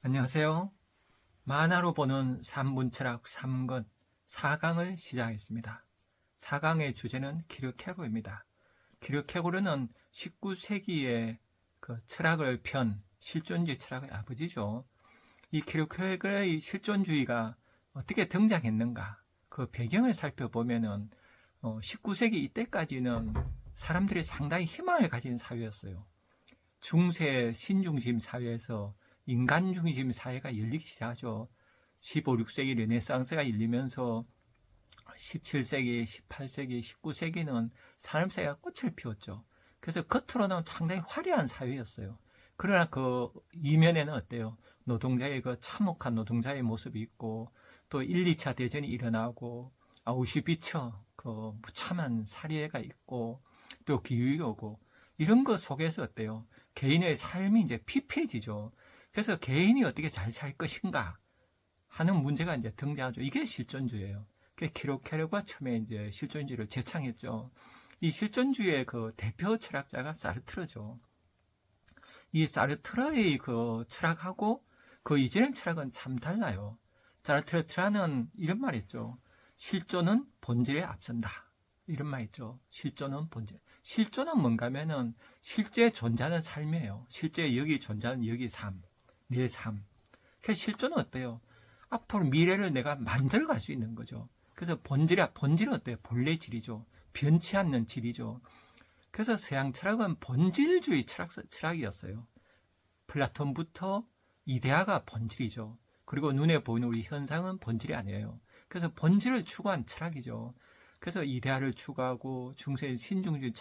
안녕하세요. 만화로 보는 산문철학 3권 4강을 시작하겠습니다. 4강의 주제는 키르케고르입니다. 키르케고르는 19세기에 그 철학을 편 실존주의 철학의 아버지죠. 이 키르케고르의 실존주의가 어떻게 등장했는가, 그 배경을 살펴보면은 19세기 이때까지는 사람들이 상당히 희망을 가진 사회였어요. 중세 신중심 사회에서 인간 중심 사회가 열리기 시작하죠. 15, 16세기 르네상스가 열리면서 17세기, 18세기, 19세기는 산업 사회가 꽃을 피웠죠. 그래서 겉으로는 상당히 화려한 사회였어요. 그러나 그 이면에는 어때요? 노동자의 그 참혹한 노동자의 모습이 있고, 또 1, 2차 대전이 일어나고, 아우슈비츠 그 무참한 살해가 있고, 또 기후가 오고, 이런 것 속에서 어때요? 개인의 삶이 이제 피폐해지죠. 그래서 개인이 어떻게 잘 살 것인가 하는 문제가 이제 등장하죠. 이게 실존주의예요. 키르케고르가 처음에 이제 실존주의를 제창했죠. 이 실존주의의 그 대표 철학자가 사르트르죠. 이 사르트르의 그 철학하고 그 이전의 철학은 참 달라요. 사르트르는 이런 말 했죠. 실존은 본질에 앞선다. 이런 말 있죠. 실존은 본질. 실존은 뭔가 하면은 실제 존재하는 삶이에요. 실제 여기 존재하는 여기 삶. 내 삶. 그래서 실존은 어때요? 앞으로 미래를 내가 만들어갈 수 있는 거죠. 그래서 본질은 어때요? 본래 질이죠. 변치 않는 질이죠. 그래서 서양 철학은 본질주의 철학이었어요. 플라톤부터 이데아가 본질이죠. 그리고 눈에 보이는 우리 현상은 본질이 아니에요. 그래서 본질을 추구한 철학이죠. 그래서 이데아를 추구하고 중세 신중주의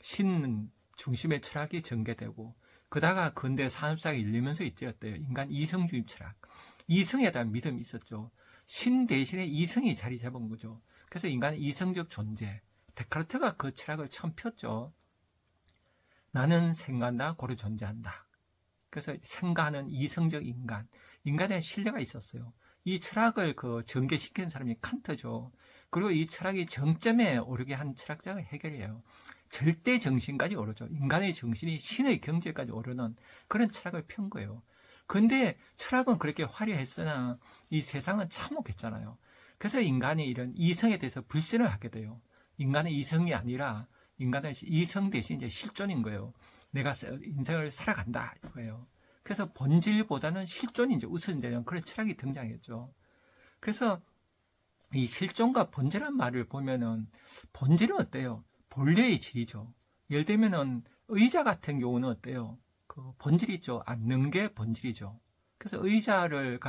신 중심의 철학이 전개되고, 그다가 근대 산업사가 열리면서 이때였대요. 인간 이성주의 철학. 이성에 대한 믿음이 있었죠. 신 대신에 이성이 자리 잡은 거죠. 그래서 인간의 이성적 존재. 데카르트가 그 철학을 처음 폈죠. 나는 생각한다, 고로 존재한다. 그래서 생각하는 이성적 인간. 인간에 신뢰가 있었어요. 이 철학을 그 전개시킨 사람이 칸트죠. 그리고 이 철학이 정점에 오르게 한 철학자가 해겔이에요. 절대 정신까지 오르죠. 인간의 정신이 신의 경지까지 오르는 그런 철학을 편 거예요. 근데 철학은 그렇게 화려했으나 이 세상은 참혹했잖아요. 그래서 인간이 이런 이성에 대해서 불신을 하게 돼요. 인간의 이성이 아니라 인간의 이성 대신 이제 실존인 거예요. 내가 인생을 살아간다 이거예요. 그래서 본질보다는 실존이 이제 우선되는 그런 철학이 등장했죠. 그래서 이 실존과 본질한 말을 보면은 본질은 어때요? 본래의 질이죠. 예를 들면은 의자 같은 경우는 어때요? 그 본질이 있죠. 앉는 게 본질이죠. 그래서 의자를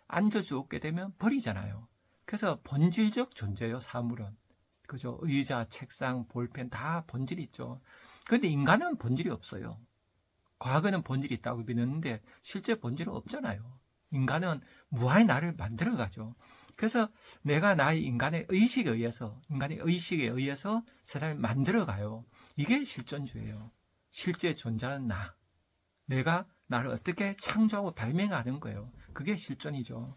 앉을 수 없게 되면 버리잖아요. 그래서 본질적 존재예요, 사물은. 그죠? 의자, 책상, 볼펜 다 본질이 있죠. 그런데 인간은 본질이 없어요. 과거는 본질이 있다고 믿었는데 실제 본질은 없잖아요. 인간은 무한히 나를 만들어가죠. 그래서 내가 나의 인간의 의식에 의해서 세상을 만들어가요. 이게 실존주의예요. 실제 존재하는 나. 내가 나를 어떻게 창조하고 발명하는 거예요. 그게 실존이죠.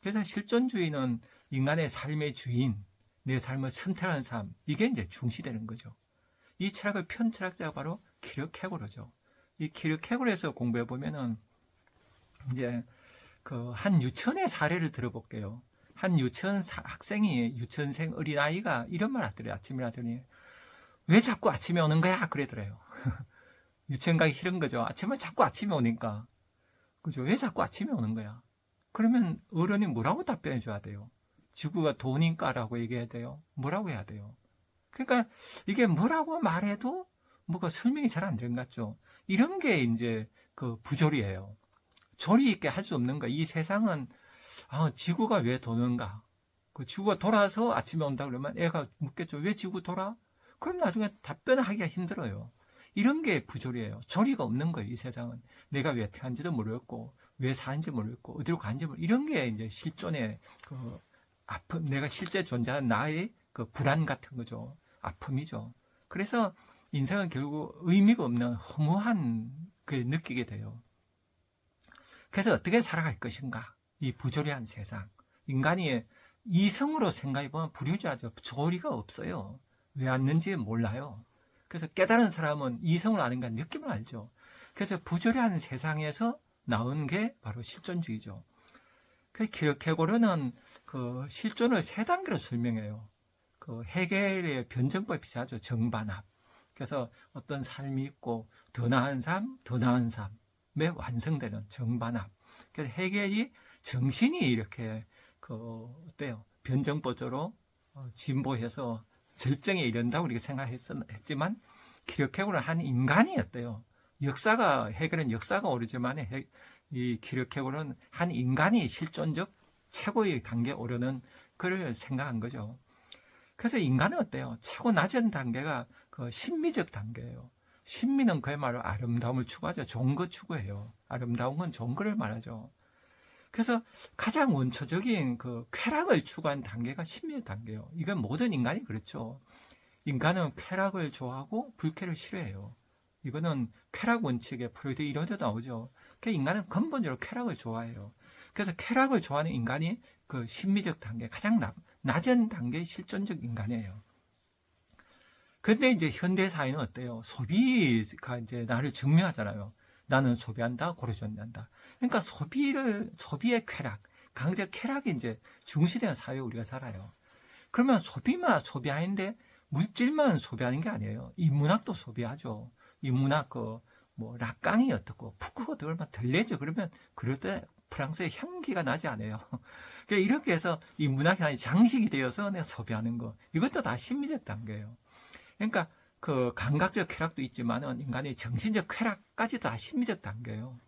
그래서 실존주의는 인간의 삶의 주인, 내 삶을 선택하는 삶, 이게 이제 중시되는 거죠. 이 철학을 편 철학자가 바로 키르케고르죠. 이 키르케고르에서 공부해 보면은 이제 그 한 유치원의 사례를 들어볼게요. 한 유치원 학생이 유치원생 어린아이가 이런 말 하더래요. 아침에 하더니 왜 자꾸 아침에 오는 거야? 그러더래요. 유치원 가기 싫은 거죠. 자꾸 아침에 오니까. 그죠? 왜 자꾸 아침에 오는 거야? 그러면 어른이 뭐라고 답변해 줘야 돼요? 지구가 돈인가라고 얘기해야 돼요? 뭐라고 해야 돼요? 그러니까 이게 뭐라고 말해도 뭐가 설명이 잘 안 되는 것 같죠? 이런 게 이제 그 부조리예요. 조리 있게 할 수 없는 거. 이 세상은 지구가 왜 도는가? 그 지구가 돌아서 아침에 온다 그러면 애가 묻겠죠. 왜 지구 돌아? 그럼 나중에 답변을 하기가 힘들어요. 이런 게 부조리예요. 조리가 없는 거예요. 이 세상은. 내가 왜 태어난지도 모르겠고, 왜 사는지 모르겠고, 어디로 가는지 모르겠고, 이런 게 이제 실존의 그 아픔, 내가 실제 존재하는 나의 그 불안 같은 거죠. 아픔이죠. 그래서 인생은 결국 의미가 없는 허무한 걸 느끼게 돼요. 그래서 어떻게 살아갈 것인가? 이 부조리한 세상. 인간이 이성으로 생각해보면 불효자죠. 조리가 없어요. 왜 왔는지 몰라요. 그래서 깨달은 사람은 이성을 아는가 느낌을 알죠. 그래서 부조리한 세상에서 나온 게 바로 실존주의죠. 그 키르케고르는 그 실존을 세 단계로 설명해요. 그 헤겔의 변증법에 비슷하죠. 정반합. 그래서 어떤 삶이 있고 더 나은 삶, 더 나은 삶에 완성되는 정반합. 그래서 헤겔이 정신이 이렇게 어때요? 변증법적으로 진보해서 절정에 이른다고 우리가 생각했지만 키르케고르는 한 인간이 어때요? 헤겔은 역사가 오르지만 이 키르케고르는 한 인간이 실존적 최고의 단계에 오르는 그를 생각한 거죠. 그래서 인간은 어때요? 최고 낮은 단계가 그 신미적 단계예요. 신미는 그야말로 아름다움을 추구하죠. 좋은 거 추구해요. 아름다운 건 좋은 거를 말하죠. 그래서 가장 원초적인 그 쾌락을 추구한 단계가 신미적 단계예요. 이건 모든 인간이 그렇죠. 인간은 쾌락을 좋아하고 불쾌를 싫어해요. 이거는 쾌락 원칙의 프로이드 이론에도 나오죠. 그러니까 인간은 근본적으로 쾌락을 좋아해요. 그래서 쾌락을 좋아하는 인간이 그 신미적 단계, 가장 낮은 단계의 실존적 인간이에요. 근데 이제 현대 사회는 어때요? 소비가 이제 나를 증명하잖아요. 나는 소비한다, 고르존한다. 그러니까 소비의 쾌락, 강제 쾌락이 이제 중시되는 사회에 우리가 살아요. 그러면 소비만 소비하는데 물질만 소비하는 게 아니에요. 인문학도 소비하죠. 인문학 락강이 어떻고 푸크가 얼마나 들레죠. 그러면 그럴 때 프랑스의 향기가 나지 않아요. 그러니까 이렇게 해서 이 문학이 장식이 되어서 내가 소비하는 거. 이것도 다 심미적 단계예요. 그러니까 그 감각적 쾌락도 있지만은 인간의 정신적 쾌락까지도 다 심미적 단계예요.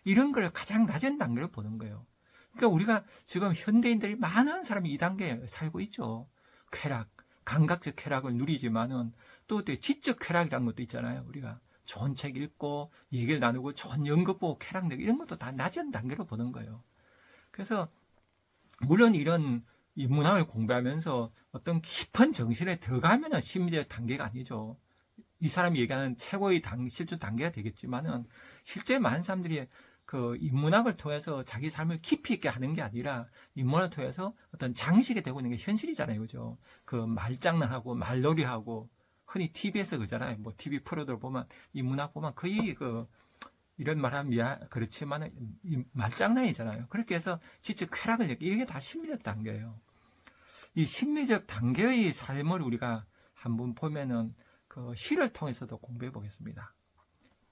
이런 걸 가장 낮은 단계로 보는 거예요. 그러니까 우리가 지금 현대인들이 많은 사람이 이 단계에 살고 있죠. 쾌락, 감각적 쾌락을 누리지만은 또 지적 쾌락이라는 것도 있잖아요. 우리가 좋은 책 읽고 얘기를 나누고 좋은 연극 보고 쾌락 느끼고 이런 것도 다 낮은 단계로 보는 거예요. 그래서 물론 이런 이 문학을 공부하면서 어떤 깊은 정신에 들어가면은 심리적 단계가 아니죠. 이 사람이 얘기하는 최고의 실존 단계가 되겠지만은 실제 많은 사람들이 그 인문학을 통해서 자기 삶을 깊이 있게 하는 게 아니라 인문학을 통해서 어떤 장식이 되고 있는 게 현실이잖아요. 그죠? 그 말장난하고 말놀이하고 흔히 TV에서 그러잖아요. 뭐 TV 프로들 보면 인문학 보면 거의 이런 말하면 그렇지만 말장난이잖아요. 그렇게 해서 진짜 쾌락을 느끼고 이게 다 심리적 단계예요. 이 심리적 단계의 삶을 우리가 한번 보면은 그 시를 통해서도 공부해 보겠습니다.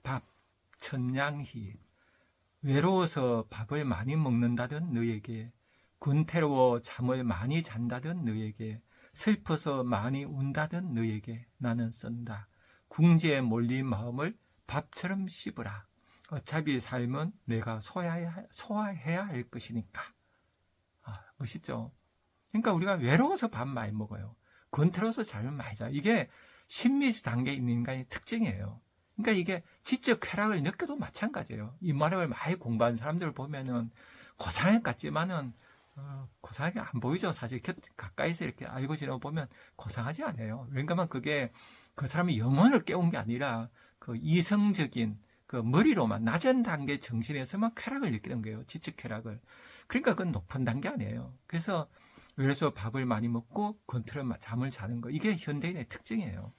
밥, 천냥희. 외로워서 밥을 많이 먹는다던 너에게, 군태로워 잠을 많이 잔다던 너에게, 슬퍼서 많이 운다던 너에게 나는 쓴다. 궁지에 몰린 마음을 밥처럼 씹으라. 어차피 삶은 내가 소화해야 할 것이니까. 멋있죠? 그러니까 우리가 외로워서 밥 많이 먹어요. 건태로워서 잠을 많이 자요. 이게 심리 단계에 있는 인간의 특징이에요. 그러니까 이게 지적 쾌락을 느껴도 마찬가지예요. 인문학을 많이 공부한 사람들을 보면은 고상할 것 같지만은 고상하게 안 보이죠. 사실 가까이서 이렇게 알고 지내보면 고상하지 않아요. 왜냐하면 그게 그 사람의 영혼을 깨운 게 아니라 그 이성적인 그 머리로만 낮은 단계 정신에서만 쾌락을 느끼는 거예요. 지적 쾌락을. 그러니까 그건 높은 단계 아니에요. 그래서 밥을 많이 먹고 건틀어 잠을 자는 거. 이게 현대인의 특징이에요.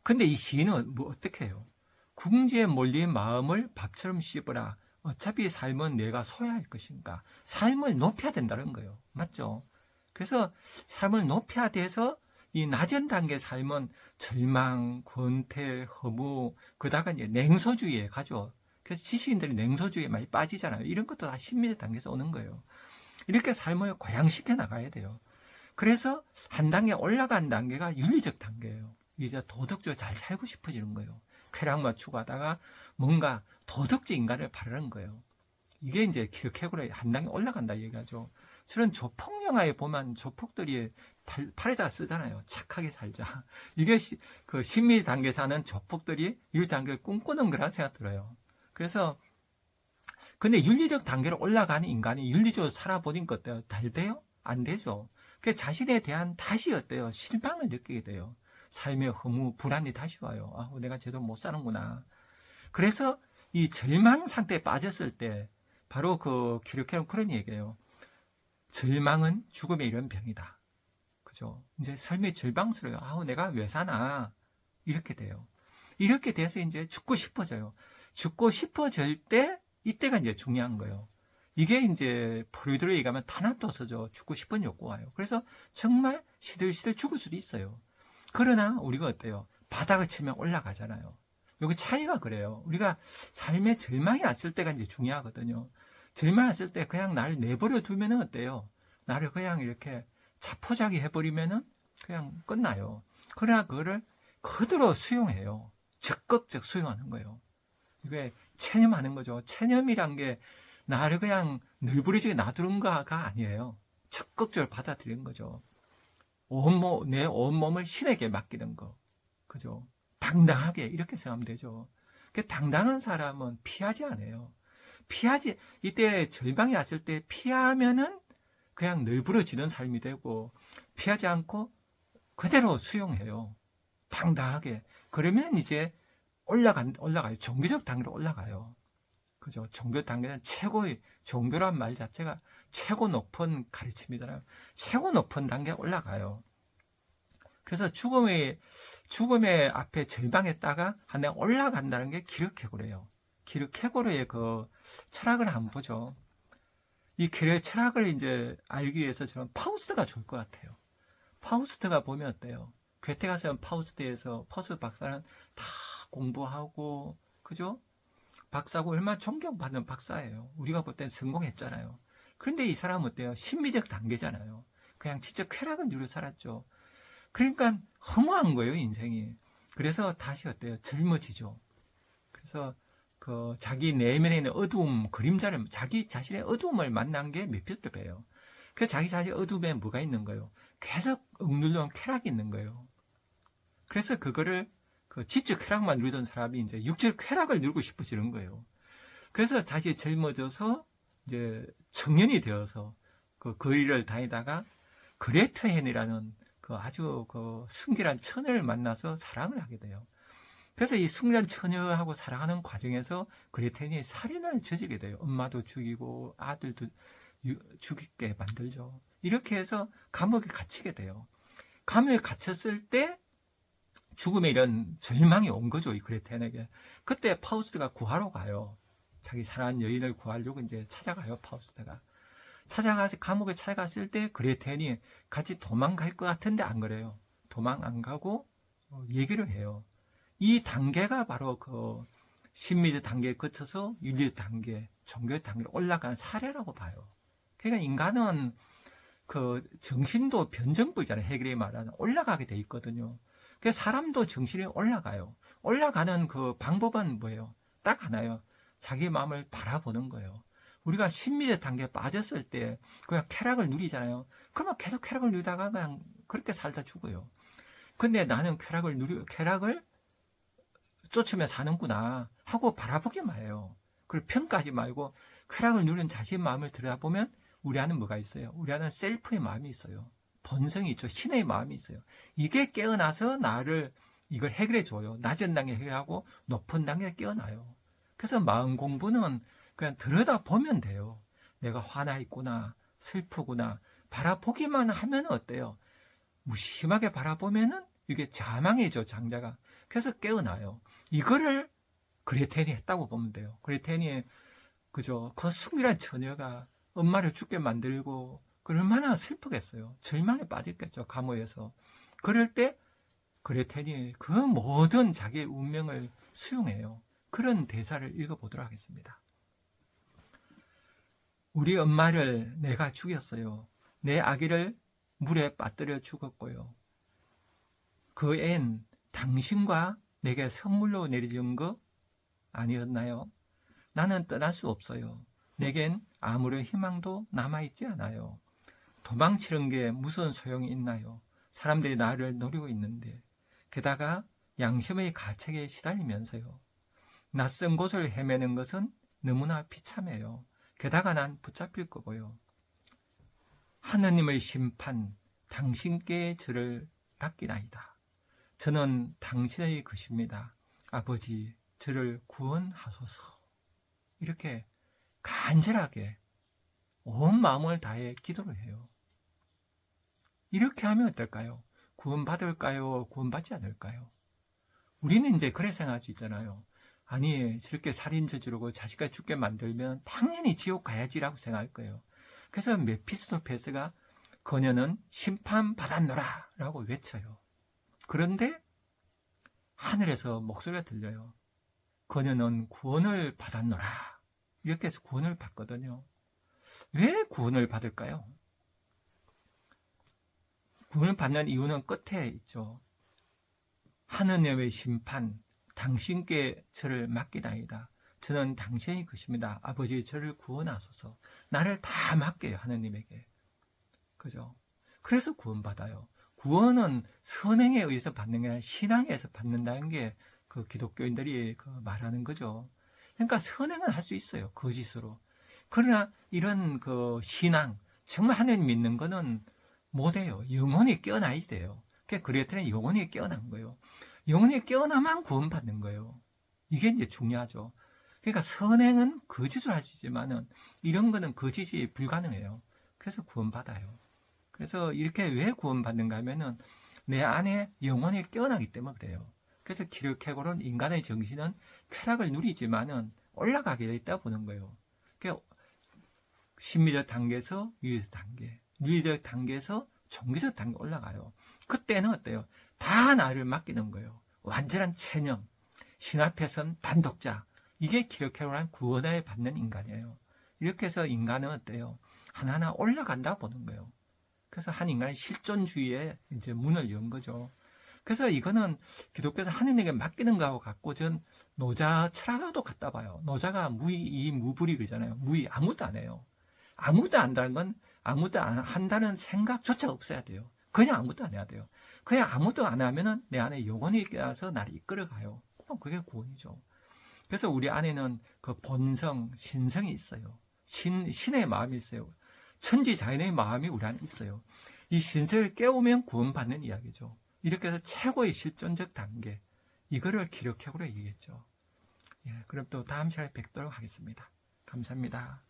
근데 이 시인은 어떻게 해요? 궁지에 몰린 마음을 밥처럼 씹으라. 어차피 삶은 내가 소화할 것인가. 삶을 높여야 된다는 거예요. 맞죠? 그래서 삶을 높여야 돼서 이 낮은 단계 삶은 절망, 권태, 허무, 그다가 이제 냉소주의에 가죠. 그래서 지식인들이 냉소주의에 많이 빠지잖아요. 이런 것도 다 심리적 단계에서 오는 거예요. 이렇게 삶을 고양시켜 나가야 돼요. 그래서 한 단계 올라간 단계가 윤리적 단계예요. 이제 도덕적으로 잘 살고 싶어지는 거예요. 쾌락만 추구하다가 뭔가 도덕적 인간을 바라는 거예요. 이게 이제 키르케고르의 한 단계 올라간다 얘기하죠. 저는 조폭 영화에 보면 조폭들이 팔에다가 쓰잖아요. 착하게 살자. 이게 그 심리 단계 사는 조폭들이 윤리 단계를 꿈꾸는 거라는 생각 들어요. 그래서 근데 윤리적 단계로 올라가는 인간이 윤리적으로 살아보니까 어때요? 잘 돼요? 안 되죠. 그 자신에 대한 다시 어때요? 실망을 느끼게 돼요. 삶의 허무, 불안이 다시 와요. 내가 제대로 못 사는구나. 그래서 이 절망 상태에 빠졌을 때 바로 그 키르케고르는 그런 얘기예요. 절망은 죽음의 이런 병이다. 그죠? 이제 삶이 절망스러워요. 내가 왜 사나? 이렇게 돼요. 이렇게 돼서 이제 죽고 싶어져요. 죽고 싶어질 때 이때가 이제 중요한 거예요. 이게 이제 프로이드로 얘기하면 타나토스죠. 죽고 싶은 욕구가 와요. 그래서 정말 시들시들 죽을 수도 있어요. 그러나 우리가 어때요? 바닥을 치면 올라가잖아요. 여기 차이가 그래요. 우리가 삶에 절망이 왔을 때가 이제 중요하거든요. 절망이 왔을 때 그냥 나를 내버려 두면 어때요? 나를 그냥 이렇게 자포자기 해버리면은 그냥 끝나요. 그러나 그거를 그대로 수용해요. 적극적 수용하는 거예요. 이게 체념하는 거죠. 체념이란 게 나를 그냥 늘부러지게 놔두는 거가 아니에요. 적극적으로 받아들이는 거죠. 내 온몸을 신에게 맡기는 거. 그죠? 당당하게 이렇게 생각하면 되죠. 당당한 사람은 피하지 않아요. 이때 절망이 왔을 때 피하면은 그냥 늘부러지는 삶이 되고, 피하지 않고 그대로 수용해요. 당당하게. 그러면 이제 올라가요. 종교적 단계로 올라가요. 그죠? 종교 단계는 최고의, 종교란 말 자체가 최고 높은 가르침이잖아요. 최고 높은 단계에 올라가요. 그래서 죽음의 앞에 절망했다가 내가 올라간다는 게 기르케고르예요. 기르케고르의 그 철학을 한번 보죠. 이 철학을 이제 알기 위해서 저는 파우스트가 좋을 것 같아요. 파우스트가 보면 어때요? 괴테 가서 파우스트에서 파우스트 박사는 다 공부하고, 그죠? 박사고 얼마나 존경받는 박사예요. 우리가 볼 땐 성공했잖아요. 그런데 이 사람은 어때요? 심미적 단계잖아요. 그냥 진짜 쾌락을 누려 살았죠. 그러니까 허무한 거예요, 인생이. 그래서 다시 어때요? 젊어지죠. 그래서 그 자기 내면에 있는 어두움, 그림자를, 자기 자신의 어두움을 만난 게 메피스토페예요. 그래서 자기 자신의 어두움에 뭐가 있는 거예요? 계속 억눌러온 쾌락이 있는 거예요. 그래서 그거를 그 지적 쾌락만 누리던 사람이 이제 육적 쾌락을 누리고 싶어지는 거예요. 그래서 다시 젊어져서 이제 청년이 되어서 그 일을 다니다가 그레테헨이라는 그 아주 그 순결한 처녀를 만나서 사랑을 하게 돼요. 그래서 이 순결한 처녀하고 사랑하는 과정에서 그레테헨이 살인을 저지게 돼요. 엄마도 죽이고 아들도 죽이게 만들죠. 이렇게 해서 감옥에 갇히게 돼요. 감옥에 갇혔을 때 죽음의 이런 절망이 온 거죠, 이 그레테헨에게. 그때 파우스트가 구하러 가요. 자기 사랑하는 여인을 구하려고 이제 찾아가요, 파우스트가. 찾아가서 감옥에 찾아갔을 때 그레테헨이 같이 도망갈 것 같은데 안 그래요. 도망 안 가고 얘기를 해요. 이 단계가 바로 그 신미적 단계에 거쳐서 윤리적 단계, 종교의 단계로 올라간 사례라고 봐요. 그러니까 인간은 그 정신도 변정부잖아요. 해결이 말하는 올라가게 돼 있거든요. 그래서 사람도 정신이 올라가요. 올라가는 그 방법은 뭐예요? 딱 하나요. 자기 마음을 바라보는 거예요. 우리가 신미적 단계에 빠졌을 때 그냥 쾌락을 누리잖아요. 그러면 계속 쾌락을 누리다가 그냥 그렇게 살다 죽어요. 근데 나는 쾌락을 쫓으며 사는구나 하고 바라보기만 해요. 그걸 평가하지 말고 쾌락을 누리는 자신의 마음을 들여다보면 우리 안에 뭐가 있어요? 우리 안에 셀프의 마음이 있어요. 본성이 있죠. 신의 마음이 있어요. 이게 깨어나서 나를 이걸 해결해 줘요. 낮은 단계 해결하고 높은 단계에 깨어나요. 그래서 마음 공부는 그냥 들여다보면 돼요. 내가 화나 있구나, 슬프구나, 바라보기만 하면 어때요? 무심하게 바라보면은 이게 자망이죠, 장자가. 그래서 깨어나요. 이거를 그레테헨이 했다고 보면 돼요. 그레테헨이 그죠? 그 순결한 처녀가 엄마를 죽게 만들고 얼마나 슬프겠어요. 절망에 빠졌겠죠, 감옥에서. 그럴 때 그레테헨이 그 모든 자기의 운명을 수용해요. 그런 대사를 읽어보도록 하겠습니다. 우리 엄마를 내가 죽였어요. 내 아기를 물에 빠뜨려 죽었고요. 그 앤 당신과 내게 선물로 내려준 거 아니었나요? 나는 떠날 수 없어요. 내겐 아무런 희망도 남아있지 않아요. 도망치는 게 무슨 소용이 있나요? 사람들이 나를 노리고 있는데. 게다가 양심의 가책에 시달리면서요. 낯선 곳을 헤매는 것은 너무나 비참해요. 게다가 난 붙잡힐 거고요. 하느님의 심판, 당신께 저를 맡기나이다. 저는 당신의 것입니다. 아버지, 저를 구원하소서. 이렇게 간절하게 온 마음을 다해 기도를 해요. 이렇게 하면 어떨까요? 구원받을까요? 구원받지 않을까요? 우리는 이제 그래 생각할 수 있잖아요. 아니 저렇게 살인 저지르고 자식까지 죽게 만들면 당연히 지옥 가야지라고 생각할 거예요. 그래서 메피스토펠스가 그녀는 심판받았노라 라고 외쳐요. 그런데 하늘에서 목소리가 들려요. 그녀는 구원을 받았노라. 이렇게 해서 구원을 받거든요. 왜 구원을 받을까요? 구원을 받는 이유는 끝에 있죠. 하느님의 심판, 당신께 저를 맡기나이다. 저는 당신의 것입니다. 아버지 저를 구원하소서. 나를 다 맡겨요, 하느님에게. 그죠? 그래서 구원받아요. 구원은 선행에 의해서 받는 게 아니라 신앙에 의해서 받는다는 게 그 기독교인들이 그 말하는 거죠. 그러니까 선행은 할 수 있어요, 거짓으로. 그러나 이런 그 신앙, 정말 하나님 믿는 거는 못해요. 영혼이 깨어나야 돼요. 그레테는 영혼이 깨어난 거예요. 영혼이 깨어나만 구원받는 거예요. 이게 이제 중요하죠. 그러니까 선행은 거짓으로 할 수 있지만은 이런 거는 거짓이 불가능해요. 그래서 구원받아요. 그래서 이렇게 왜 구원받는가 하면은 내 안에 영혼이 깨어나기 때문에 그래요. 그래서 키르케고르는 인간의 정신은 쾌락을 누리지만은 올라가게 돼 있다 보는 거예요. 그러니까 심리적 단계에서 윤리적 단계, 윤리적 단계에서 종교적 단계 올라가요. 그때는 어때요? 다 나를 맡기는 거예요. 완전한 체념, 신 앞에선 단독자. 이게 키르케고르는 구원을 받는 인간이에요. 이렇게 해서 인간은 어때요? 하나하나 올라간다 보는 거예요. 그래서 한 인간의 실존주의에 이제 문을 연 거죠. 그래서 이거는 기독교에서 하느님에게 맡기는 거하고 같고, 전 노자 철학과도 같다 봐요. 노자가 무불이 그러잖아요. 아무도 안 해요. 아무도 안 한다는 건 아무도 안 한다는 생각조차 없어야 돼요. 그냥 아무도 안 해야 돼요. 그냥 아무도 안 하면은 내 안에 영혼이 깨어서 나를 이끌어가요. 그럼 그게 구원이죠. 그래서 우리 안에는 그 본성, 신성이 있어요. 신의 마음이 있어요. 천지자연의 마음이 우리 안에 있어요. 이 신성을 깨우면 구원받는 이야기죠. 이렇게 해서 최고의 실존적 단계, 이거를 키르케고르가 얘기했죠. 예, 그럼 또 다음 시간에 뵙도록 하겠습니다. 감사합니다.